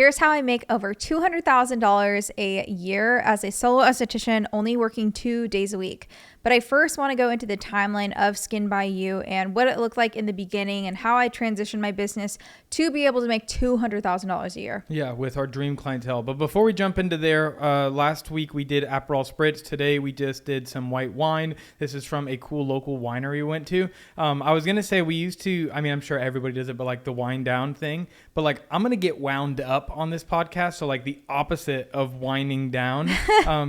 Here's how I make over $200,000 a year as a solo esthetician, only working 2 days a week. But I first want to go into the timeline of Skin by You and what it looked like in the beginning and how I transitioned my business to be able to make $200,000 a year. Yeah, with our dream clientele. But before we jump into there, last week we did Aperol Spritz. Today we just did some white wine. This is from a cool local winery we went to. I was going to say we used to, I mean, I'm sure everybody does it, but like the wind down thing. But like I'm going to get wound up on this podcast. So like the opposite of winding down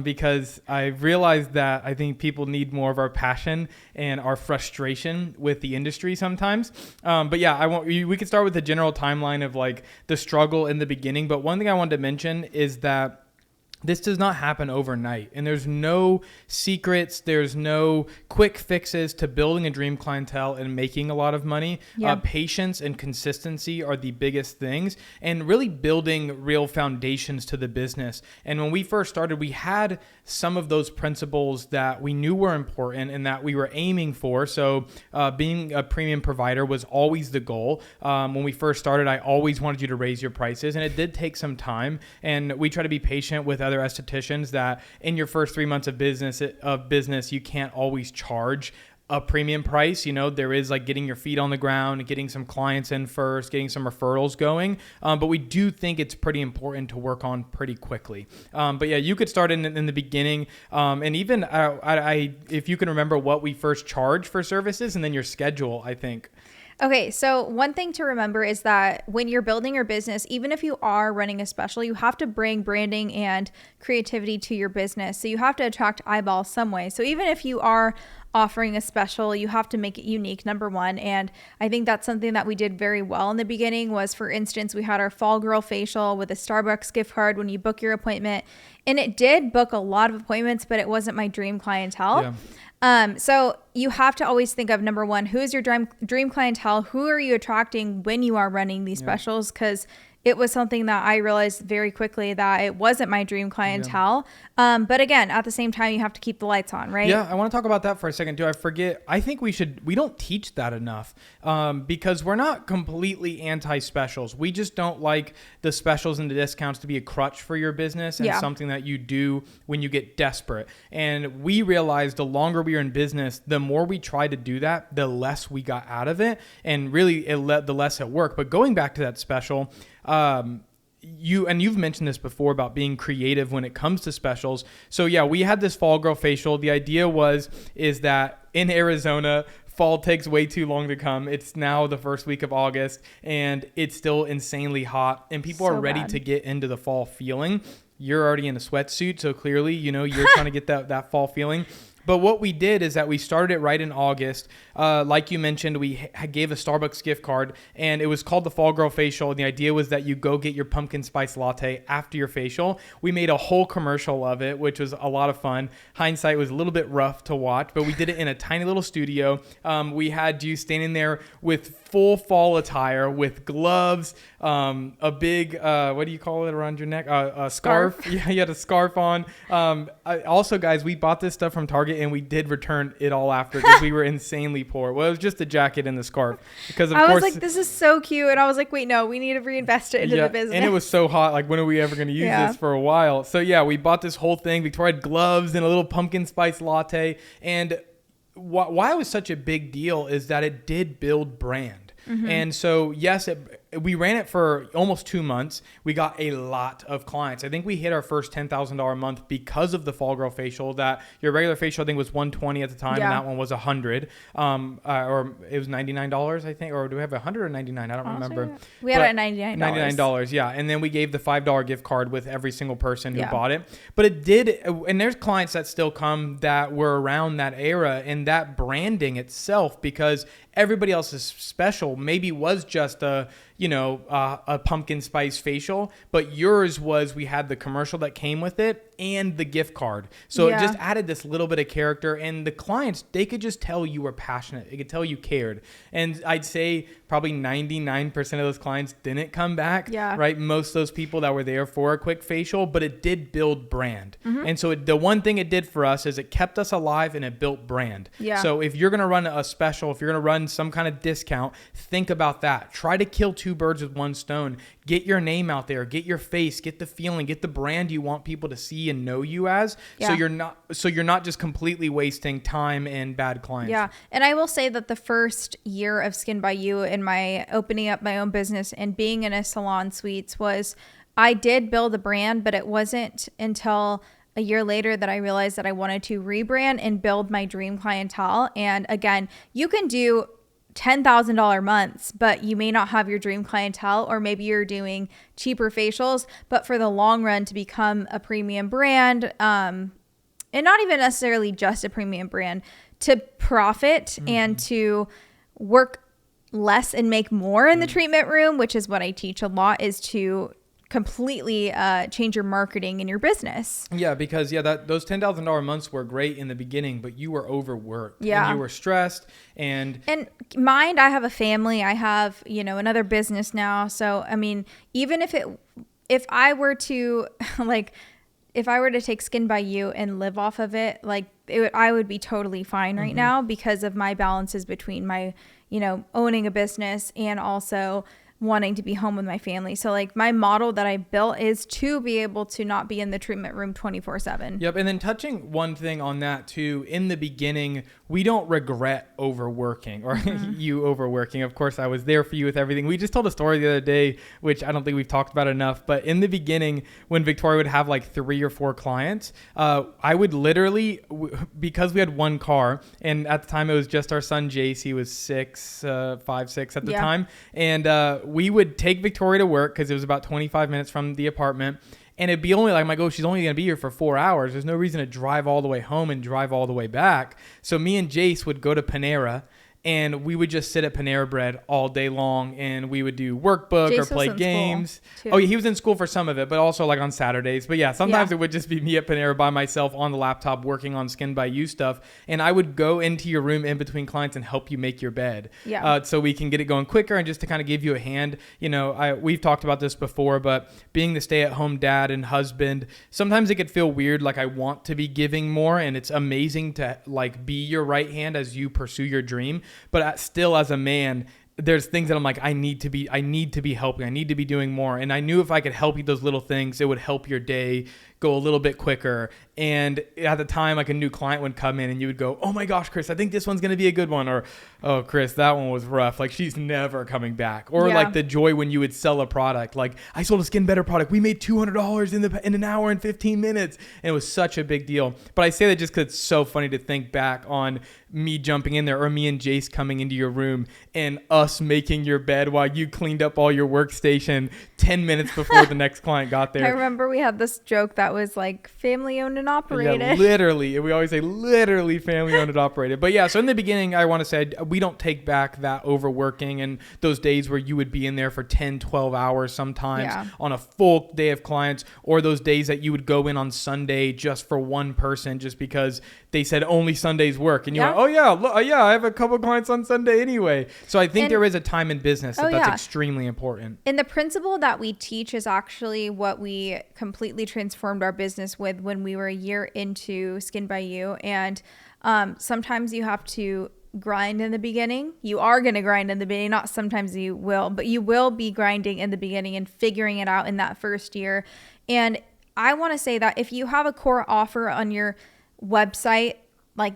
because I realized that I think people need more of our passion and our frustration with the industry sometimes. But yeah, we could start with the general timeline of like the struggle in the beginning. But one thing I wanted to mention is that this does not happen overnight, and there's no secrets. There's no quick fixes to building a dream clientele and making a lot of money. Yeah. Patience and consistency are the biggest things, and really building real foundations to the business. And when we first started, we had some of those principles that we knew were important and that we were aiming for. So being a premium provider was always the goal. When we first started, I always wanted you to raise your prices, and it did take some time. And we try to be patient with other estheticians that in your first 3 months of business, you can't always charge a premium price. You know, there is like getting your feet on the ground, getting some clients in first, getting some referrals going. But we do think it's pretty important to work on pretty quickly. But yeah, you could start in the beginning. And even if you can remember what we first charged for services and then your schedule, I think. Okay, so one thing to remember is that when you're building your business, even if you are running a special, you have to bring branding and creativity to your business. So you have to attract eyeballs some way. So even if you are offering a special, you have to make it unique, number one. And I think that's something that we did very well in the beginning was, for instance, we had our Fall Girl facial with a Starbucks gift card when you book your appointment. And it did book a lot of appointments, but it wasn't my dream clientele. Yeah. So you have to always think of, number one, who is your dream clientele? Who are you attracting when you are running these specials? Because it was something that I realized very quickly that it wasn't my dream clientele. Yeah. But again, at the same time, you have to keep the lights on, right? Yeah, I want to talk about that for a second too. I think we don't teach that enough because we're not completely anti-specials. We just don't like the specials and the discounts to be a crutch for your business and something that you do when you get desperate. And we realized the longer we were in business, the more we tried to do that, the less we got out of it. And really, the less it worked. But going back to that special, you've mentioned this before about being creative when it comes to specials. So yeah, we had this Fall Girl facial. The idea is that in Arizona, fall takes way too long to come. It's now the first week of August and it's still insanely hot and people are ready to get into the fall feeling. You're already in a sweatsuit, so clearly, you're trying to get that fall feeling. But what we did is that we started it right in August. Like you mentioned, we gave a Starbucks gift card, and it was called the Fall Girl Facial. And the idea was that you go get your pumpkin spice latte after your facial. We made a whole commercial of it, which was a lot of fun. Hindsight was a little bit rough to watch, but we did it in a tiny little studio. We had you standing there with full fall attire, with gloves, a big, what do you call it around your neck? A scarf. Yeah, you had a scarf on. Also, guys, we bought this stuff from Target and we did return it all after because we were insanely poor. Well, it was just the jacket and the scarf because of course. I was like, this is so cute. And I was like, wait, no, we need to reinvest it into the business. And it was so hot. Like, when are we ever going to use this for a while? So yeah, we bought this whole thing. Victoria had gloves and a little pumpkin spice latte. And why it was such a big deal is that it did build brand. Mm-hmm. And so, yes, we ran it for almost 2 months. We got a lot of clients. I think we hit our first $10,000 a month because of the Fall Girl facial. That your regular facial, I think, was $120 at the time, and that one was $100, or it was $99, I think. Or do we have $100 or $99? I don't remember. We had it at $99. $99, yeah. And then we gave the $5 gift card with every single person who bought it. But it did, and there's clients that still come that were around that era, and that branding itself, because everybody else's special maybe was just a pumpkin spice facial, but yours was, we had the commercial that came with it and the gift card. So it just added this little bit of character, and the clients, they could just tell you were passionate. They could tell you cared. And I'd say probably 99% of those clients didn't come back, right? Most of those people that were there for a quick facial, but it did build brand. Mm-hmm. And so the one thing it did for us is it kept us alive and it built brand. Yeah. So if you're going to run a special, if you're going to run some kind of discount, think about that. Try to kill two birds with one stone. get your name out there, get your face, get the feeling, get the brand you want people to see and know you as. Yeah. So you're not just completely wasting time and bad clients. Yeah. And I will say that the first year of Skin by You and my opening up my own business and being in a salon suites was, I did build a brand, but it wasn't until a year later that I realized that I wanted to rebrand and build my dream clientele. And again, you can do $10,000 months, but you may not have your dream clientele, or maybe you're doing cheaper facials. But for the long run, to become a premium brand, and not even necessarily just a premium brand, to profit and to work less and make more in the treatment room, which is what I teach a lot, is to completely change your marketing in your business. Yeah, because those $10,000 months were great in the beginning, but you were overworked. Yeah, and you were stressed, and mind, I have a family, I have another business now. So I mean, even if I were to if I were to take Skin by You and live off of it, I would be totally fine right now because of my balances between my owning a business and also wanting to be home with my family. So my model that I built is to be able to not be in the treatment room 24/7. Yep. And then touching one thing on that too, in the beginning, we don't regret overworking or you overworking. Of course, I was there for you with everything. We just told a story the other day, which I don't think we've talked about enough, but in the beginning, when Victoria would have 3 or 4 clients, I would literally, because we had one car, and at the time it was just our son, Jace, he was 5, 6 at the time. And we would take Victoria to work because it was about 25 minutes from the apartment. And it'd be only she's only going to be here for 4 hours. There's no reason to drive all the way home and drive all the way back. So me and Jace would go to Panera, and we would just sit at Panera Bread all day long, and we would do workbook Jace or play games. Oh yeah, he was in school for some of it, but also on Saturdays. But yeah, sometimes it would just be me at Panera by myself on the laptop working on Skin by You stuff. And I would go into your room in between clients and help you make your bed. Yeah. So we can get it going quicker, and just to kind of give you a hand. We've talked about this before, but being the stay-at-home dad and husband, sometimes it could feel weird. I want to be giving more, and it's amazing to be your right hand as you pursue your dream. But still, as a man, there's things that I'm I need to be helping. I need to be doing more. And I knew if I could help you those little things, it would help your day go a little bit quicker. And at the time, a new client would come in and you would go, oh my gosh, Chris, I think this one's going to be a good one. Or, oh, Chris, that one was rough. She's never coming back. Or the joy when you would sell a product. I sold a Skin Better product. We made $200 in an hour and 15 minutes. And it was such a big deal. But I say that just because it's so funny to think back on me jumping in there, or me and Jace coming into your room and us making your bed while you cleaned up all your workstation 10 minutes before the next client got there. I remember we had this joke that was family owned and operated. Yeah, literally. We always say literally family owned and operated. But yeah, so in the beginning, I want to say we don't take back that overworking and those days where you would be in there for 10, 12 hours sometimes on a full day of clients, or those days that you would go in on Sunday just for one person just because they said only Sundays work. And you're like, oh yeah, I have a couple clients on Sunday anyway. So I think there is a time in business that's extremely important. And the principle that we teach is actually what we completely transformed our business with when we were a year into Skin by You. And sometimes you have to grind in the beginning. You are going to grind in the beginning. Not sometimes you will, but you will be grinding in the beginning and figuring it out in that first year. And I want to say that if you have a core offer on your website,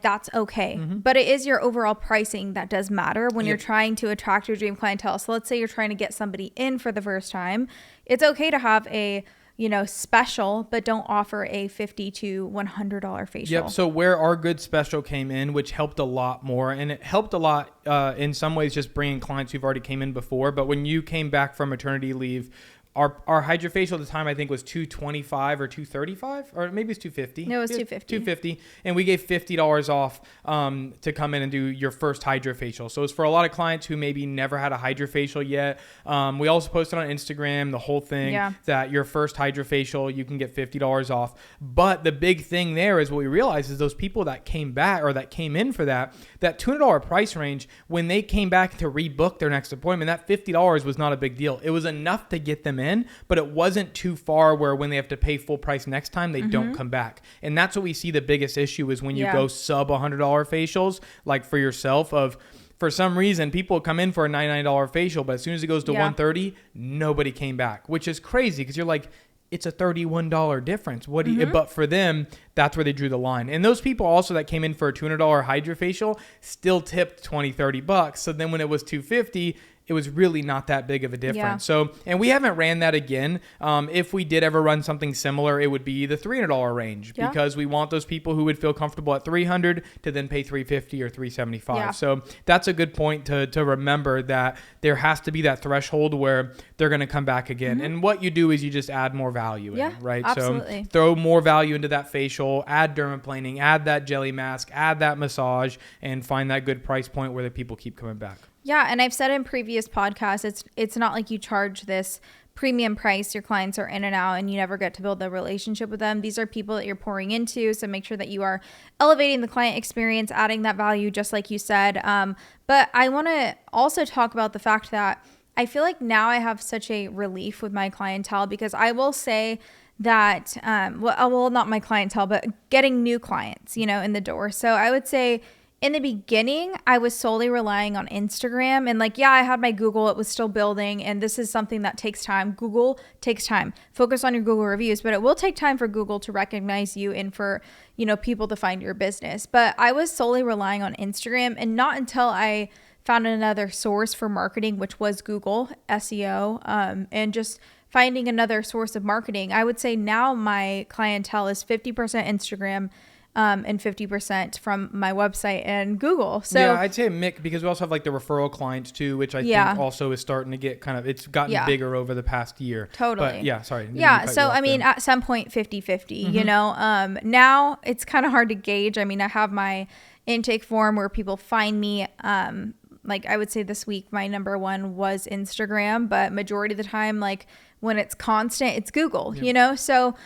that's okay. But it is your overall pricing that does matter when you're trying to attract your dream clientele. So let's say you're trying to get somebody in for the first time. It's okay to have a special, but don't offer a $50 to $100 facial. Yep. So where our good special came in, which helped a lot more, and it helped a lot in some ways just bringing clients who've already came in before. But when you came back from maternity leave, our hydrofacial at the time, I think, was $225 or $235, or maybe it's $250. No, it was $250. $250, and we gave $50 off to come in and do your first hydrofacial. So it's for a lot of clients who maybe never had a hydrofacial yet. We also posted on Instagram the whole thing that your first hydrofacial, you can get $50 off. But the big thing there is what we realized is those people that came back or that came in for that $200 price range, when they came back to rebook their next appointment, that $50 was not a big deal. It was enough to get them in, but it wasn't too far where when they have to pay full price next time, they don't come back. And that's what we see the biggest issue is when you go sub $100 facials, for yourself, of for some reason, people come in for a $99 facial, but as soon as it goes to $130, nobody came back, which is crazy because you're like, it's a $31 difference. What do you, but for them, that's where they drew the line. And those people also that came in for a $200 hydrofacial still tipped $20-$30. So then when it was $250, it was really not that big of a difference. Yeah. So, and we haven't ran that again. If we did ever run something similar, it would be the $300 range because we want those people who would feel comfortable at $300 to then pay $350 or $375. Yeah. So that's a good point to remember, that there has to be that threshold where they're going to come back again. And what you do is you just add more value in, right? Absolutely. So throw more value into that facial, add dermaplaning, add that jelly mask, add that massage, and find that good price point where the people keep coming back. Yeah, and I've said in previous podcasts, it's not like you charge this premium price. Your clients are in and out and you never get to build a relationship with them. These are people that you're pouring into, so make sure that you are elevating the client experience, adding that value, just like you said. But I want to also talk about the fact that I feel like now I have such a relief with my clientele, because I will say that, well, not my clientele, but getting new clients, in the door. So I would say, in the beginning, I was solely relying on Instagram, and I had my Google, it was still building, and this is something that takes time. Google takes time. Focus on your Google reviews, but it will take time for Google to recognize you and for, people to find your business. But I was solely relying on Instagram, and not until I found another source for marketing, which was Google SEO, and just finding another source of marketing. I would say now my clientele is 50% Instagram, and 50% from my website and Google. So yeah, I'd say a mix, because we also have the referral clients too, which I think also is starting to get it's gotten bigger over the past year. Totally. But sorry. Yeah. So I mean, at some point 50-50, now it's kind of hard to gauge. I mean, I have my intake form where people find me. I would say this week, my number one was Instagram, but majority of the time, when it's constant, it's Google, So,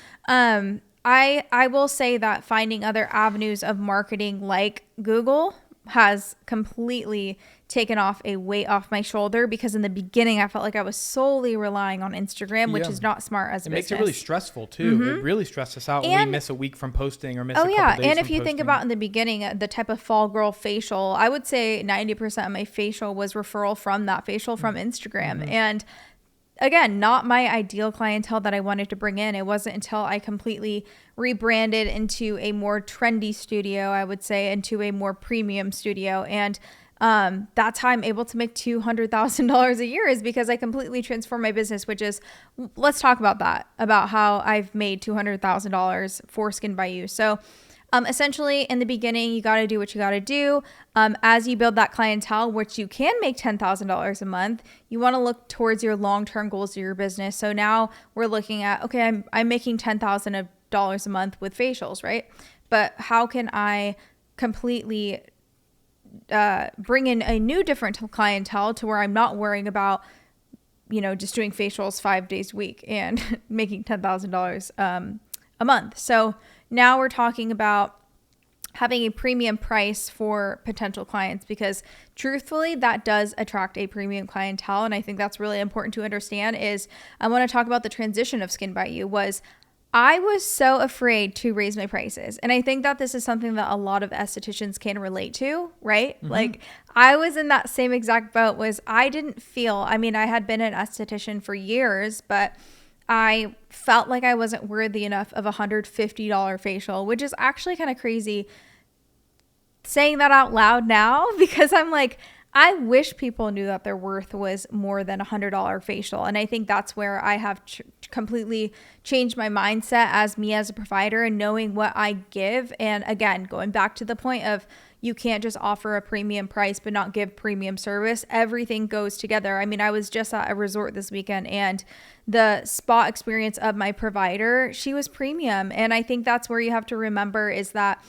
I will say that finding other avenues of marketing like Google has completely taken off a weight off my shoulder, because in the beginning I felt like I was solely relying on Instagram, which is not smart as a business. It makes it really stressful too. It really stresses us out when we miss a week from posting or miss a couple days and if from you posting. think about in the beginning, the type of fall girl facial, I would say 90% of my facial was referral from that facial from Instagram. And again, not my ideal clientele that I wanted to bring in. It wasn't until I completely rebranded into a more trendy studio, I would say, into a more premium studio. And that's how I'm able to make $200,000 a year, is because I completely transformed my business, which is, let's talk about that, about how I've made $200,000 for Skin by You. So essentially, in the beginning, you got to do what you got to do. As you build that clientele, which you can make $10,000 a month, you want to look towards your long-term goals of your business. So now we're looking at, okay, I'm making $10,000 a month with facials, right? But how can I completely bring in a new different clientele to where I'm not worrying about, just doing facials 5 days a week and making $10,000 a month. So now we're talking about having a premium price for potential clients, because truthfully, that does attract a premium clientele. And I think that's really important to understand. Is I want to talk about the transition of Skin by You. I was so afraid to raise my prices. And I think that this is something that a lot of estheticians can relate to, right? I was in that same exact boat. I didn't feel, I had been an esthetician for years, but I felt like I wasn't worthy enough of a $150 facial, which is actually kind of crazy saying that out loud now, because I'm like, I wish people knew that their worth was more than a $100 facial. And I think that's where I have completely changed my mindset as a provider, and knowing what I give. And again, going back to the point of, you can't just offer a premium price but not give premium service. Everything goes together. I was just at a resort this weekend, and the spa experience of my provider, she was premium. And I think that's where you have to remember, is that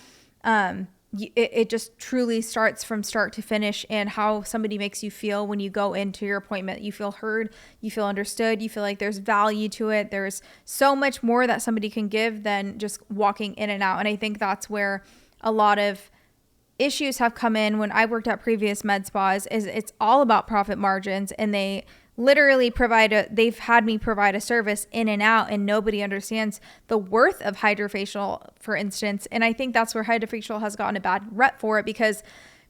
it just truly starts from start to finish, and how somebody makes you feel when you go into your appointment. You feel heard, you feel understood, you feel like there's value to it. There's so much more that somebody can give than just walking in and out. And I think that's where a lot of issues have come in when I worked at previous med spas. Is it's all about profit margins, and they literally they've had me provide a service in and out, and nobody understands the worth of hydrofacial, for instance. And I think that's where hydrofacial has gotten a bad rep for it, because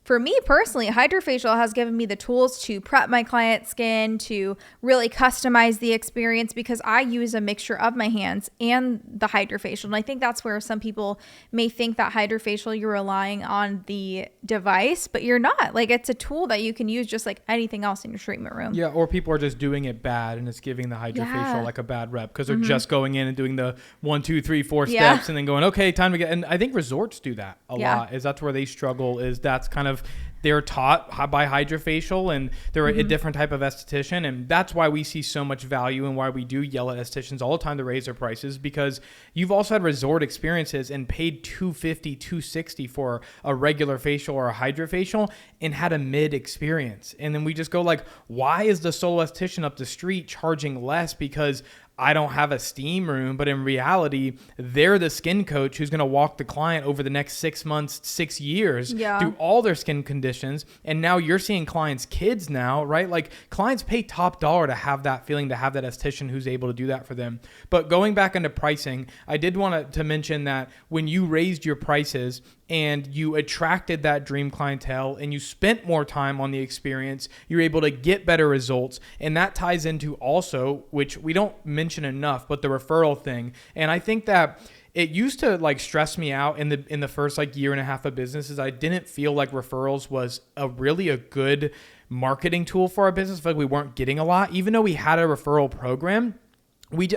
for me personally, hydrofacial has given me the tools to prep my client's skin, to really customize the experience, because I use a mixture of my hands and the hydrofacial. And I think that's where some people may think that hydrofacial, you're relying on the device, but you're not. Like, it's a tool that you can use just like anything else in your treatment room. Yeah, or people are just doing it bad and it's giving the hydrofacial like a bad rep because they're just going in and doing the 1, 2, 3, 4 steps and then going, okay, time to get. And I think resorts do that a lot. Is that's where they struggle, is that's kind of, they're taught by hydrofacial and they're a different type of esthetician. And that's why we see so much value and why we do yell at estheticians all the time to raise their prices, because you've also had resort experiences and paid $250, $260 for a regular facial or a hydrofacial and had a mid experience. And then we just go like, why is the solo esthetician up the street charging less because I don't have a steam room? But in reality, they're the skin coach who's going to walk the client over the next 6 months, 6 years through all their skin conditions. And now you're seeing clients' kids now, right? Like, clients pay top dollar to have that feeling, to have that esthetician who's able to do that for them. But going back into pricing, I did want to mention that when you raised your prices and you attracted that dream clientele and you spent more time on the experience, you're able to get better results. And that ties into also, which we don't mention enough, but the referral thing. And I think that it used to like stress me out in the first like year and a half of business, is I didn't feel like referrals was a good marketing tool for our business. I feel like we weren't getting a lot, even though we had a referral program.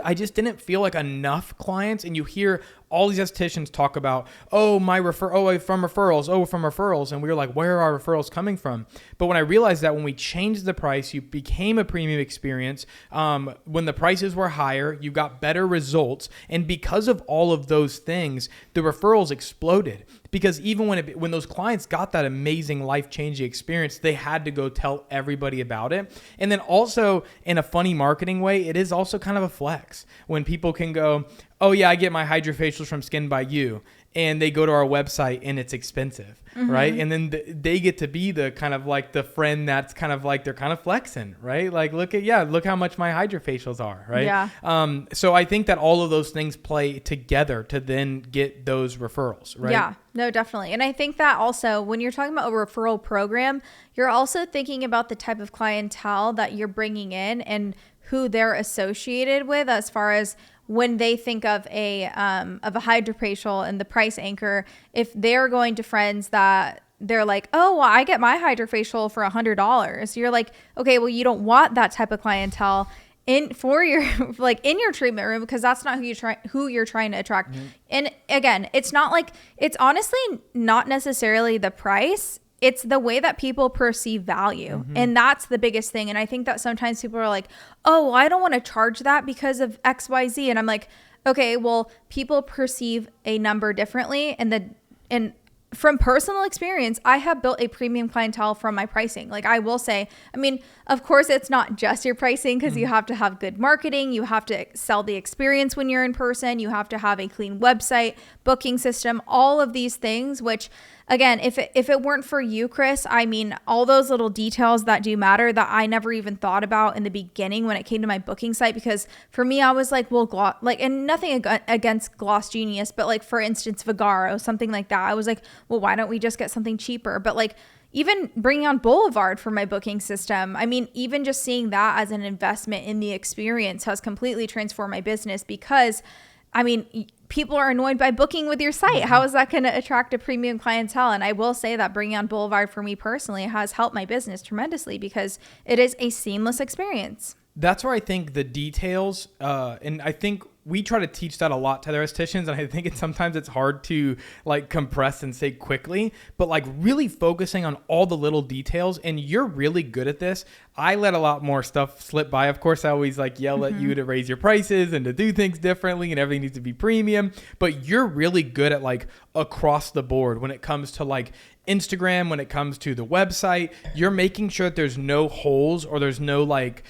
I just didn't feel like enough clients. And you hear all these estheticians talk about, from referrals. And we were like, where are our referrals coming from? But when I realized that when we changed the price, you became a premium experience. When the prices were higher, you got better results. And because of all of those things, the referrals exploded. Because even when those clients got that amazing life-changing experience, they had to go tell everybody about it. And then also, in a funny marketing way, it is also kind of a flex when people can go, oh yeah, I get my hydrofacials from Skin by You, and they go to our website and it's expensive, right? And then they get to be the kind of like the friend that's kind of like, they're kind of flexing, right? Like, look how much my hydrofacials are, right? Yeah. So I think that all of those things play together to then get those referrals, right? Yeah, no, definitely. And I think that also when you're talking about a referral program, you're also thinking about the type of clientele that you're bringing in and who they're associated with, as far as when they think of a hydrofacial and the price anchor. If they're going to friends that they're like, oh, well, I get my hydrofacial for $100. You're like, okay, well, you don't want that type of clientele in your treatment room, because that's not who you're trying to attract. And again, it's honestly not necessarily the price. It's the way that people perceive value. And that's the biggest thing. And I think that sometimes people are like, oh, I don't want to charge that because of XYZ. And I'm like, okay, well, people perceive a number differently. And from personal experience, I have built a premium clientele from my pricing. Like, I will say, I mean, of course, it's not just your pricing, because you have to have good marketing. You have to sell the experience when you're in person. You have to have a clean website, booking system, all of these things, which, again, if it weren't for you, Chris, I mean, all those little details that do matter that I never even thought about in the beginning when it came to my booking site, because for me, I was like, well, and nothing against Gloss Genius, but like, for instance, Vigaro, something like that. I was like, well, why don't we just get something cheaper? But like, even bringing on Boulevard for my booking system, I mean, even just seeing that as an investment in the experience has completely transformed my business, because I mean, people are annoyed by booking with your site. How is that going to attract a premium clientele? And I will say that bringing on Boulevard for me personally has helped my business tremendously, because it is a seamless experience. That's where I think the details, and I think we try to teach that a lot to other estheticians, and I think sometimes it's hard to like compress and say quickly, but like really focusing on all the little details. And you're really good at this. I let a lot more stuff slip by. Of course, I always like yell at you to raise your prices and to do things differently, and everything needs to be premium. But you're really good at like across the board when it comes to like Instagram, when it comes to the website. You're making sure that there's no holes or there's no like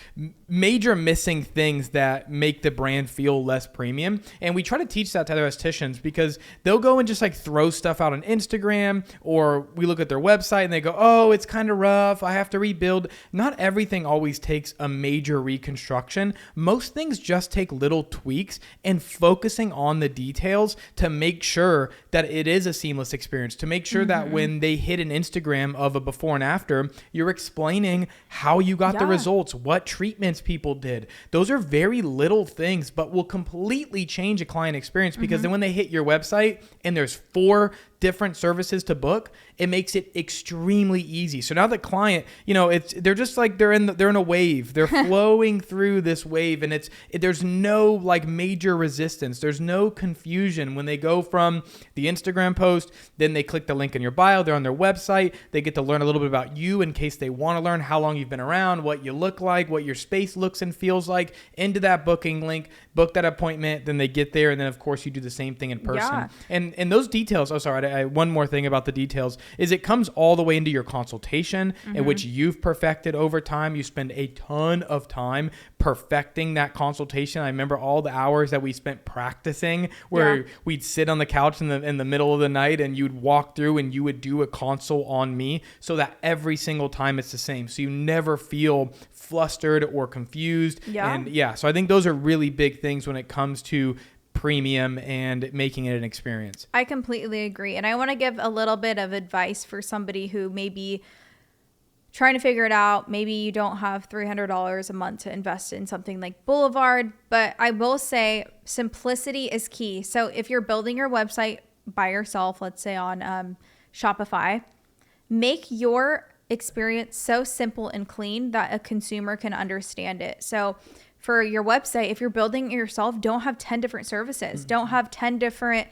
major missing things that make the brand feel less premium. And we try to teach that to other estheticians, because they'll go and just like throw stuff out on Instagram, or we look at their website and they go, oh, it's kind of rough, I have to rebuild. Not everything always takes a major reconstruction. Most things just take little tweaks and focusing on the details to make sure that it is a seamless experience, to make sure that when they they hit an Instagram of a before and after, you're explaining how you got the results, what treatments people did. Those are very little things, but will completely change a client experience, because then when they hit your website and there's 4 different services to book, it makes it extremely easy. So now the client, they're just like they're in a wave. They're flowing through this wave, and there's no like major resistance. There's no confusion when they go from the Instagram post, then they click the link in your bio, they're on their website, they get to learn a little bit about you in case they want to learn how long you've been around, what you look like, what your space looks and feels like, into that booking link, book that appointment, then they get there, and then of course you do the same thing in person. And those details, one more thing about the details is it comes all the way into your consultation, in which you've perfected over time. You spend a ton of time perfecting that consultation. I remember all the hours that we spent practicing, where we'd sit on the couch in the middle of the night, and you'd walk through and you would do a consult on me, so that every single time it's the same, so you never feel flustered or confused. So I think those are really big things when it comes to premium and making it an experience. I completely agree. And I want to give a little bit of advice for somebody who may be trying to figure it out. Maybe you don't have $300 a month to invest in something like Boulevard, but I will say simplicity is key. So if you're building your website by yourself, let's say on Shopify, make your experience so simple and clean that a consumer can understand it. So for your website, if you're building it yourself, don't have 10 different services. Don't have 10 different,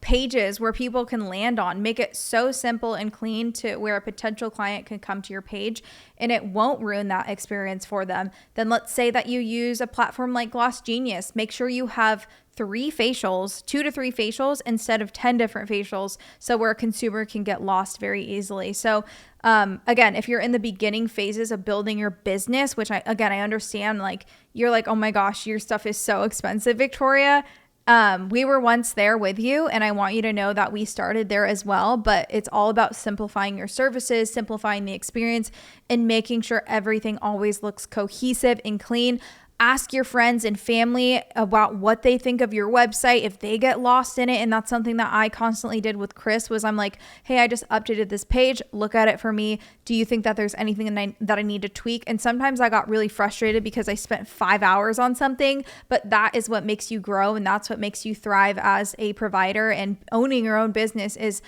pages where people can land on. Make it so simple and clean to where a potential client can come to your page and it won't ruin that experience for them. Then let's say that you use a platform like Gloss Genius. Make sure you have 2 to 3 facials instead of 10 different facials, so where a consumer can get lost very easily. So again, if you're in the beginning phases of building your business, which I understand, like you're like, oh my gosh, your stuff is so expensive, Victoria. We were once there with you, and I want you to know that we started there as well, but it's all about simplifying your services, simplifying the experience, and making sure everything always looks cohesive and clean. Ask your friends and family about what they think of your website if they get lost in it. And that's something that I constantly did with Chris, was I'm like, hey, I just updated this page. Look at it for me. Do you think that there's anything that I need to tweak? And sometimes I got really frustrated because I spent 5 hours on something, but that is what makes you grow. And that's what makes you thrive as a provider. And owning your own business is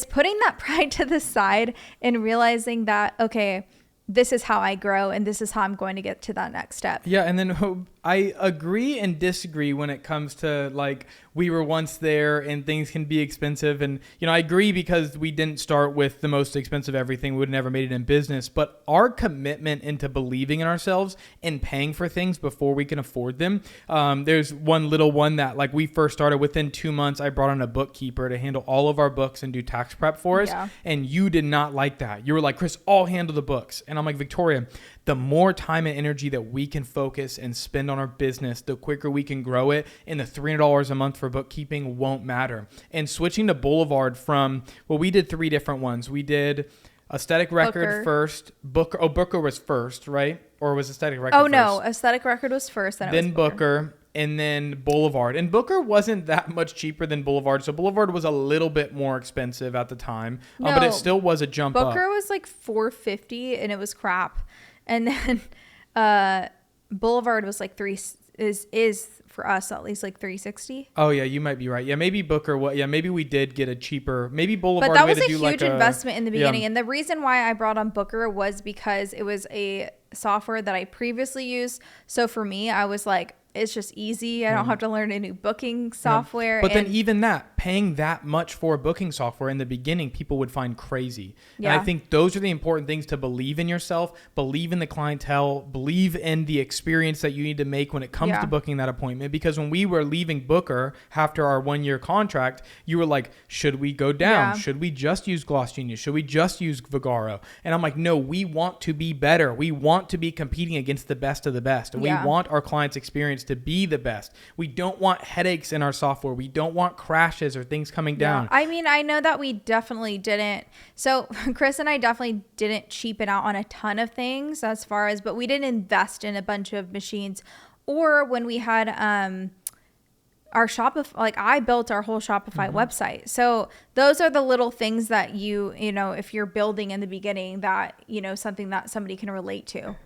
putting that pride to the side and realizing that, okay, this is how I grow and this is how I'm going to get to that next step. Yeah. And then I agree and disagree when it comes to like, we were once there and things can be expensive. And, I agree because we didn't start with the most expensive everything. We would have never made it in business. But our commitment into believing in ourselves and paying for things before we can afford them. There's one little one that like we first started within 2 months. I brought on a bookkeeper to handle all of our books and do tax prep for us. Yeah. And you did not like that. You were like, Chris, I'll handle the books. And I'm like, Victoria, the more time and energy that we can focus and spend on our business, the quicker we can grow it. And the $300 a month for bookkeeping won't matter. And switching to Boulevard we did 3 different ones. We did Aesthetic Record first. Booker was first, right? Or was Aesthetic Record first? Oh, no. Aesthetic Record was first. Then Booker. And then Boulevard. And Booker wasn't that much cheaper than Boulevard. So Boulevard was a little bit more expensive at the time. But it still was a jump up. Booker was like $450 and it was crap. And then Boulevard was like is for us at least like $360. Oh yeah, you might be right. Yeah, maybe Booker. Maybe we did get a cheaper. Maybe Boulevard. But that was a huge investment in the beginning. Yeah. And the reason why I brought on Booker was because it was a software that I previously used. So for me, I was like, it's just easy. I don't have to learn a new booking software. But then even that, paying that much for booking software in the beginning, people would find crazy. Yeah. And I think those are the important things to believe in yourself, believe in the clientele, believe in the experience that you need to make when it comes to booking that appointment. Because when we were leaving Booker after our 1-year contract, you were like, should we go down? Yeah. Should we just use Gloss Genius? Should we just use Vigaro? And I'm like, no, we want to be better. We want to be competing against the best of the best. And we want our clients' experience to be the best. We don't want headaches in our software. We don't want crashes or things coming down. I mean, I know that we definitely didn't. So Chris and I definitely didn't cheapen out on a ton of things but we didn't invest in a bunch of machines. Or when we had our Shopify, like I built our whole Shopify website. So those are the little things that you know, if you're building in the beginning, that, you know, something that somebody can relate to.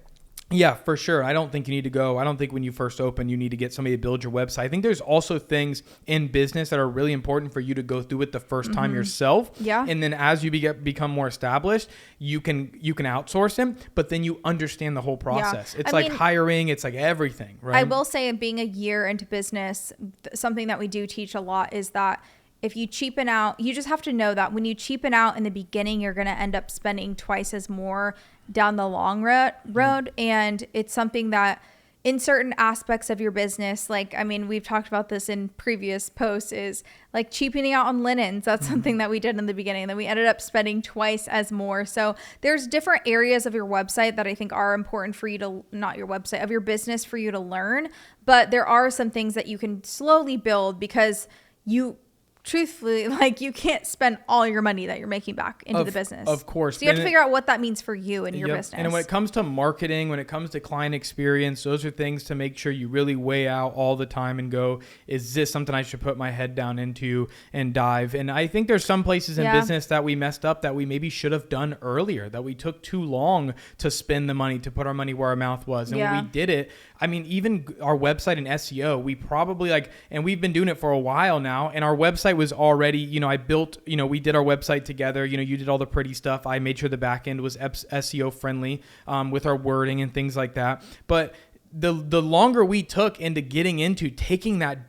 Yeah, for sure. I don't think you need to go. I don't think when you first open, you need to get somebody to build your website. I think there's also things in business that are really important for you to go through it the first time yourself. Yeah. And then as you become more established, you can outsource them, but then you understand the whole process. Yeah. It's like hiring. It's like everything, right? I will say, being a year into business, something that we do teach a lot is that if you cheapen out, you just have to know that when you cheapen out in the beginning, you're going to end up spending twice as more down the long road. And it's something that in certain aspects of your business, like, I mean, we've talked about this in previous posts, is like cheapening out on linens. That's something that we did in the beginning. Then we ended up spending twice as more. So there's different areas of your website that I think are important for you to, not your website, of your business for you to learn. But there are some things that you can slowly build, because you, truthfully, like, you can't spend all your money that you're making back into the business. Of course. So you have to figure out what that means for you and your business. And when it comes to marketing, when it comes to client experience, those are things to make sure you really weigh out all the time and go, is this something I should put my head down into and dive? And I think there's some places in business that we messed up that we maybe should have done earlier, that we took too long to spend the money, to put our money where our mouth was. And when we did it, I mean, even our website and SEO, we probably and we've been doing it for a while now, and our website was already, you know, I built, you know, we did our website together, you know, you did all the pretty stuff. I made sure the back end was SEO friendly with our wording and things like that. But the longer we took into getting into taking that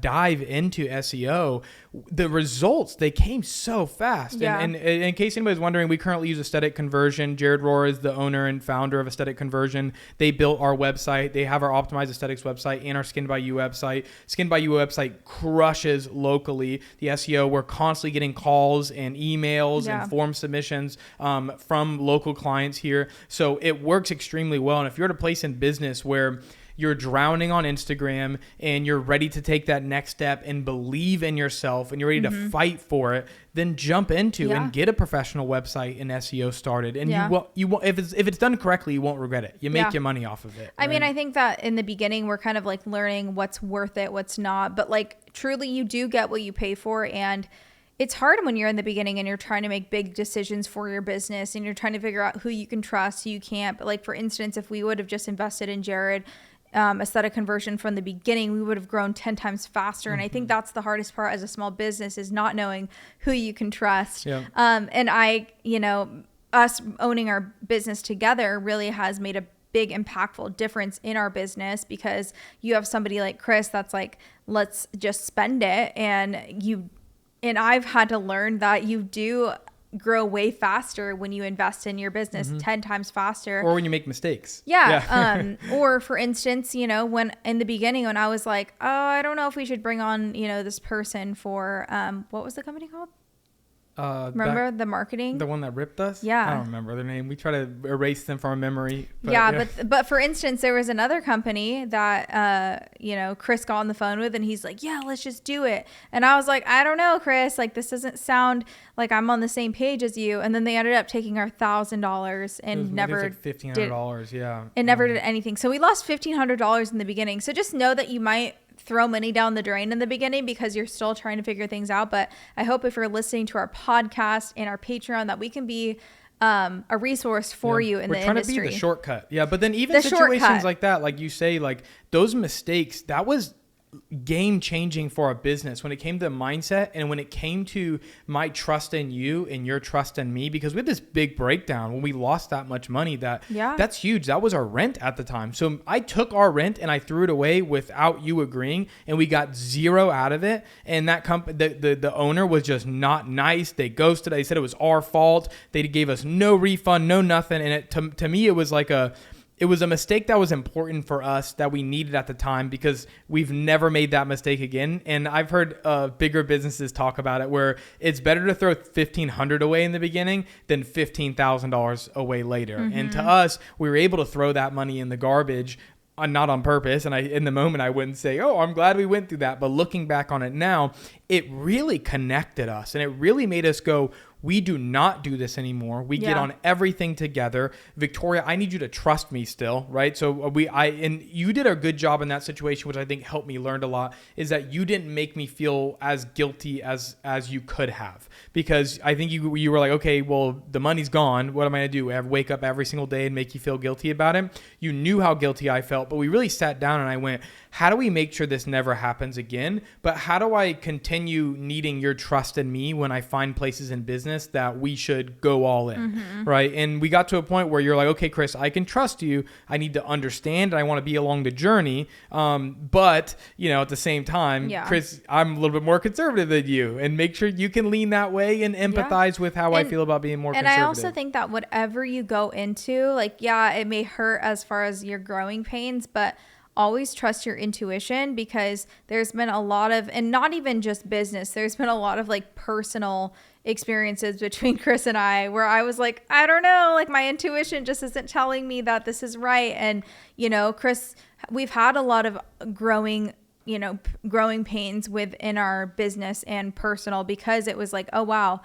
dive into SEO, the results, they came so fast. Yeah. And in case anybody's wondering, we currently use Aesthetic Conversion. Jared Rohr is the owner and founder of Aesthetic Conversion. They built our website. They have our Optimized Aesthetics website and our Skin by You website. Skin by You website crushes locally. The SEO, we're constantly getting calls and emails and form submissions from local clients here. So it works extremely well. And if you're at a place in business where you're drowning on Instagram and you're ready to take that next step and believe in yourself and you're ready to fight for it, then jump into and get a professional website and SEO started. And you won't, if it's done correctly, you won't regret it. You make your money off of it. I mean, I think that in the beginning, we're kind of like learning what's worth it, what's not, but like truly you do get what you pay for. And it's hard when you're in the beginning and you're trying to make big decisions for your business and you're trying to figure out who you can trust, who you can't. But like, for instance, if we would have just invested in Jared Aesthetic Conversion from the beginning, we would have grown 10 times faster. And I think that's the hardest part as a small business, is not knowing who you can trust. And I, you know, us owning our business together really has made a big impactful difference in our business, because you have somebody like Chris that's like, let's just spend it. And I've had to learn that you do grow way faster when you invest in your business, 10 times faster. Or when you make mistakes. Or for instance, you know, when in the beginning, when I was like, oh, I don't know if we should bring on, you know, this person for, what was the company called? Remember the marketing? The one that ripped us? Yeah. I don't remember their name. We try to erase them from our memory. But for instance, there was another company that, you know, Chris got on the phone with, and he's like, yeah, let's just do it. And I was like, I don't know, Chris, like, this doesn't sound like I'm on the same page as you. And then they ended up taking our $1,000 and never like $1,500. And never did anything. So we lost $1,500 in the beginning. So just know that you might throw money down the drain in the beginning because you're still trying to figure things out. But I hope if you're listening to our podcast and our Patreon, that we can be a resource for you in the industry. We're trying to be the shortcut. Yeah. But then even situations like that, like you say, like those mistakes, that was game changing for our business when it came to mindset and when it came to my trust in you and your trust in me, because we had this big breakdown when we lost that much money. That's huge. That was our rent at the time. So I took our rent and I threw it away without you agreeing, and we got zero out of it. And that company, the owner was just not nice. They ghosted. They said it was our fault. They gave us no refund, no nothing. And to me, it was like it was a mistake that was important for us that we needed at the time, because we've never made that mistake again. And I've heard bigger businesses talk about it, where it's better to throw $1,500 away in the beginning than $15,000 away later. And to us, we were able to throw that money in the garbage, not on purpose. And in the moment, I wouldn't say, oh, I'm glad we went through that. But looking back on it now, it really connected us, and it really made us go, we do not do this anymore. We get on everything together. Victoria, I need you to trust me still, right? So and you did a good job in that situation, which I think helped me learn a lot, is that you didn't make me feel as guilty as you could have. Because I think you were like, okay, well, the money's gone. What am I going to do? I wake up every single day and make you feel guilty about it? You knew how guilty I felt, but we really sat down and I went, how do we make sure this never happens again? But how do I continue needing your trust in me when I find places in business that we should go all in, right? And we got to a point where you're like, okay, Chris, I can trust you. I need to understand and I want to be along the journey. But, at the same time, Chris, I'm a little bit more conservative than you, and make sure you can lean that way and empathize with how I feel about being more conservative. And I also think that whatever you go into, it may hurt as far as your growing pains, but always trust your intuition, because there's been a lot of, and not even just business, there's been a lot of personal experiences between Chris and I where I was like, I don't know, my intuition just isn't telling me that this is right. And, Chris, we've had a lot of growing pains within our business and personal, because it was like, oh, wow,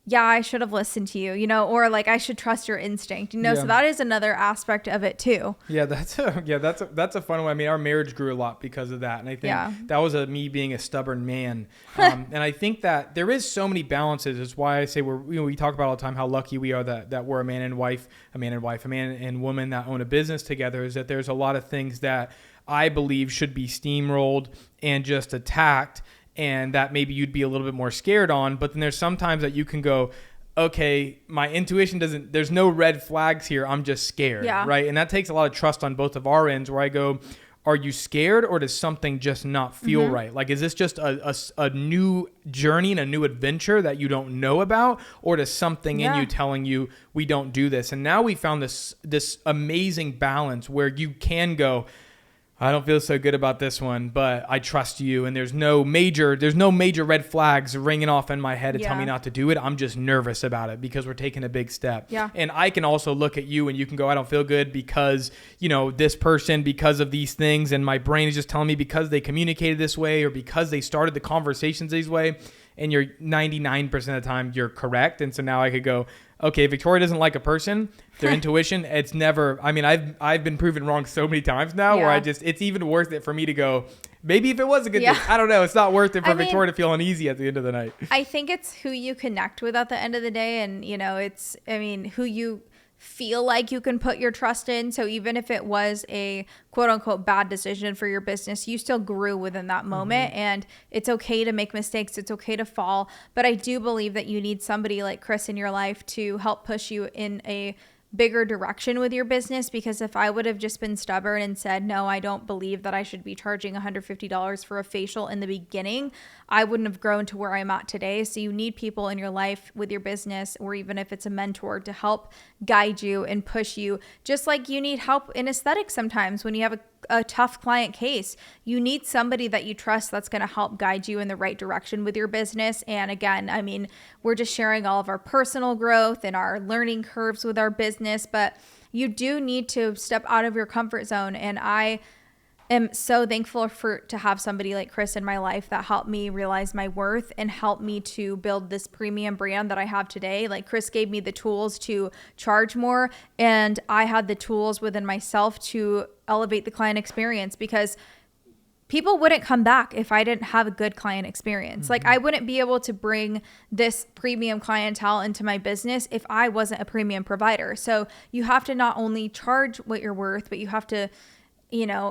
yeah, I should have listened to you, or I should trust your instinct, so that is another aspect of it too. Yeah, that's a fun one. I mean, our marriage grew a lot because of that. And I think that was me being a stubborn man. And I think that there is so many balances. It's why I say we talk about all the time how lucky we are that we're a man and woman that own a business together, is that there's a lot of things that I believe should be steamrolled and just attacked, and that maybe you'd be a little bit more scared on. But then there's sometimes that you can go, okay, my intuition there's no red flags here. I'm just scared, right? And that takes a lot of trust on both of our ends, where I go, are you scared, or does something just not feel right? Is this just a new journey and a new adventure that you don't know about, or does something in you telling you we don't do this? And now we found this amazing balance where you can go, I don't feel so good about this one, but I trust you. And there's no major red flags ringing off in my head to tell me not to do it. I'm just nervous about it because we're taking a big step. Yeah. And I can also look at you and you can go, I don't feel good because, this person, because of these things. And my brain is just telling me because they communicated this way or because they started the conversations this way. And you're 99% of the time you're correct. And so now I could go, okay, Victoria doesn't like a person, their intuition, it's never, I've been proven wrong so many times now where it's even worth it for me to go, maybe if it was a good thing, I don't know, it's not worth it for Victoria to feel uneasy at the end of the night. I think it's who you connect with at the end of the day. And, who you feel like you can put your trust in. So even if it was a quote unquote bad decision for your business, you still grew within that moment. And it's okay to make mistakes. It's okay to fall. But I do believe that you need somebody like Chris in your life to help push you in a bigger direction with your business, because if I would have just been stubborn and said, no, I don't believe that I should be charging $150 for a facial in the beginning, I wouldn't have grown to where I'm at today. So you need people in your life with your business, or even if it's a mentor, to help guide you and push you, just like you need help in aesthetics sometimes when you have a tough client case. You need somebody that you trust that's going to help guide you in the right direction with your business. And again, we're just sharing all of our personal growth and our learning curves with our business, but you do need to step out of your comfort zone. And I am so thankful to have somebody like Chris in my life that helped me realize my worth and helped me to build this premium brand that I have today. Like, Chris gave me the tools to charge more, and I had the tools within myself to elevate the client experience, because people wouldn't come back if I didn't have a good client experience. Like, I wouldn't be able to bring this premium clientele into my business if I wasn't a premium provider. So you have to not only charge what you're worth, but you have to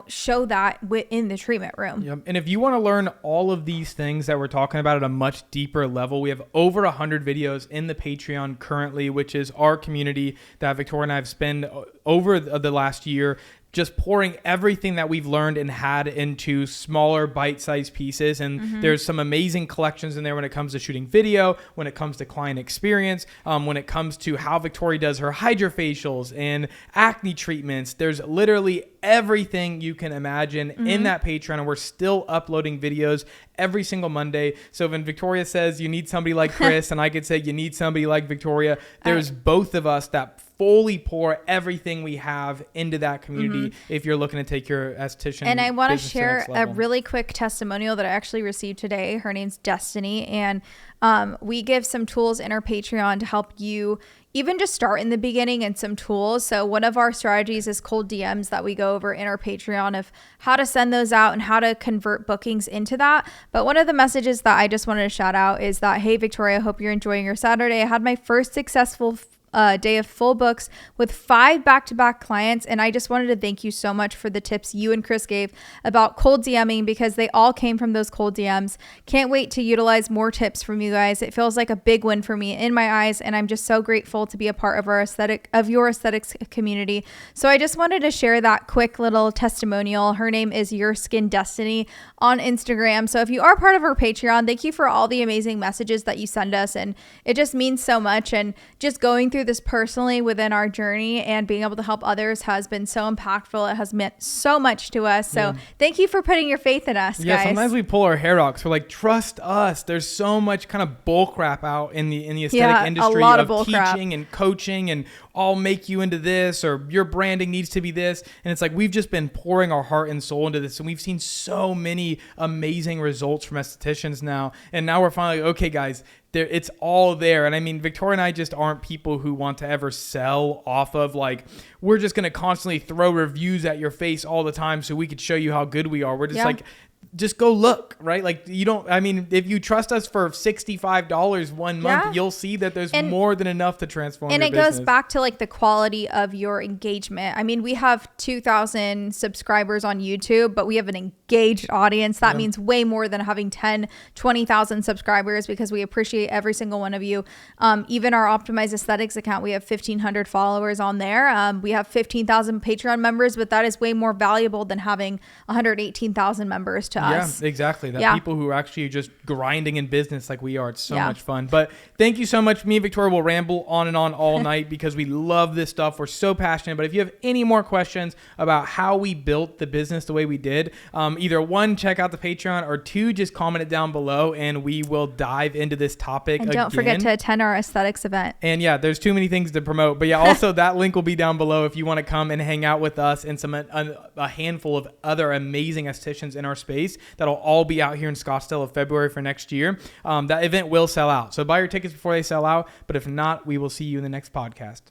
show that within the treatment room. Yep. And if you want to learn all of these things that we're talking about at a much deeper level, we have over 100 videos in the Patreon currently, which is our community that Victoria and I have spent over the last year just pouring everything that we've learned and had into smaller bite-sized pieces. And there's some amazing collections in there when it comes to shooting video, when it comes to client experience, when it comes to how Victoria does her hydrofacials and acne treatments. There's literally everything you can imagine in that Patreon. And we're still uploading videos every single Monday. So when Victoria says you need somebody like Chris and I could say you need somebody like Victoria, there's both of us that fully pour everything we have into that community if you're looking to take your esthetician. And I want to business share the next a level. really quick testimonial that I actually received today. Her name's Destiny, and we give some tools in our Patreon to help you even just start in the beginning, and some tools. So one of our strategies is cold DMs that we go over in our Patreon of how to send those out and how to convert bookings into that. But one of the messages that I just wanted to shout out is that, hey, Victoria, hope you're enjoying your Saturday. I had my first successful day of full books with 5 back-to-back clients, and I just wanted to thank you so much for the tips you and Chris gave about cold DMing, because they all came from those cold DMs. Can't wait to utilize more tips from you guys. It feels like a big win for me in my eyes, and I'm just so grateful to be a part of your aesthetics community. So I just wanted to share that quick little testimonial. Her name is Your Skin Destiny on Instagram. So if you are part of our Patreon, thank you for all the amazing messages that you send us, and it just means so much. And just going through this personally within our journey and being able to help others has been so impactful. It has meant so much to us. So thank you for putting your faith in us, guys. Sometimes we pull our hair out because we're like, trust us. There's so much kind of bull crap out in the aesthetic industry a lot of teaching crap. and coaching and I'll make you into this, or your branding needs to be this. And it's like, we've just been pouring our heart and soul into this, and we've seen so many amazing results from estheticians now. And now we're finally, okay, guys, it's all there. And I mean, Victoria and I just aren't people who want to ever sell off of like, we're just going to constantly throw reviews at your face all the time so we could show you how good we are. We're just like, just go look, right? Like, you don't, I mean, if you trust us for $65 one month, you'll see that there's more than enough to transform your business. And it goes back to like the quality of your engagement. I mean, we have 2,000 subscribers on YouTube, but we have an engaged audience. That means way more than having 10, 20,000 subscribers, because we appreciate every single one of you. Even our Optimized Aesthetics account, we have 1,500 followers on there. We have 15,000 Patreon members, but that is way more valuable than having 118,000 members to us. Yeah, exactly. People who are actually just grinding in business like we are. It's so much fun. But thank you so much. Me and Victoria will ramble on and on all night because we love this stuff. We're so passionate. But if you have any more questions about how we built the business the way we did, either 1, check out the Patreon, or 2, just comment it down below and we will dive into this topic and again. Don't forget to attend our aesthetics event. And there's too many things to promote. But also that link will be down below if you want to come and hang out with us and a handful of other amazing estheticians in our space that'll all be out here in Scottsdale of February for next year. That event will sell out. So buy your tickets before they sell out. But if not, we will see you in the next podcast.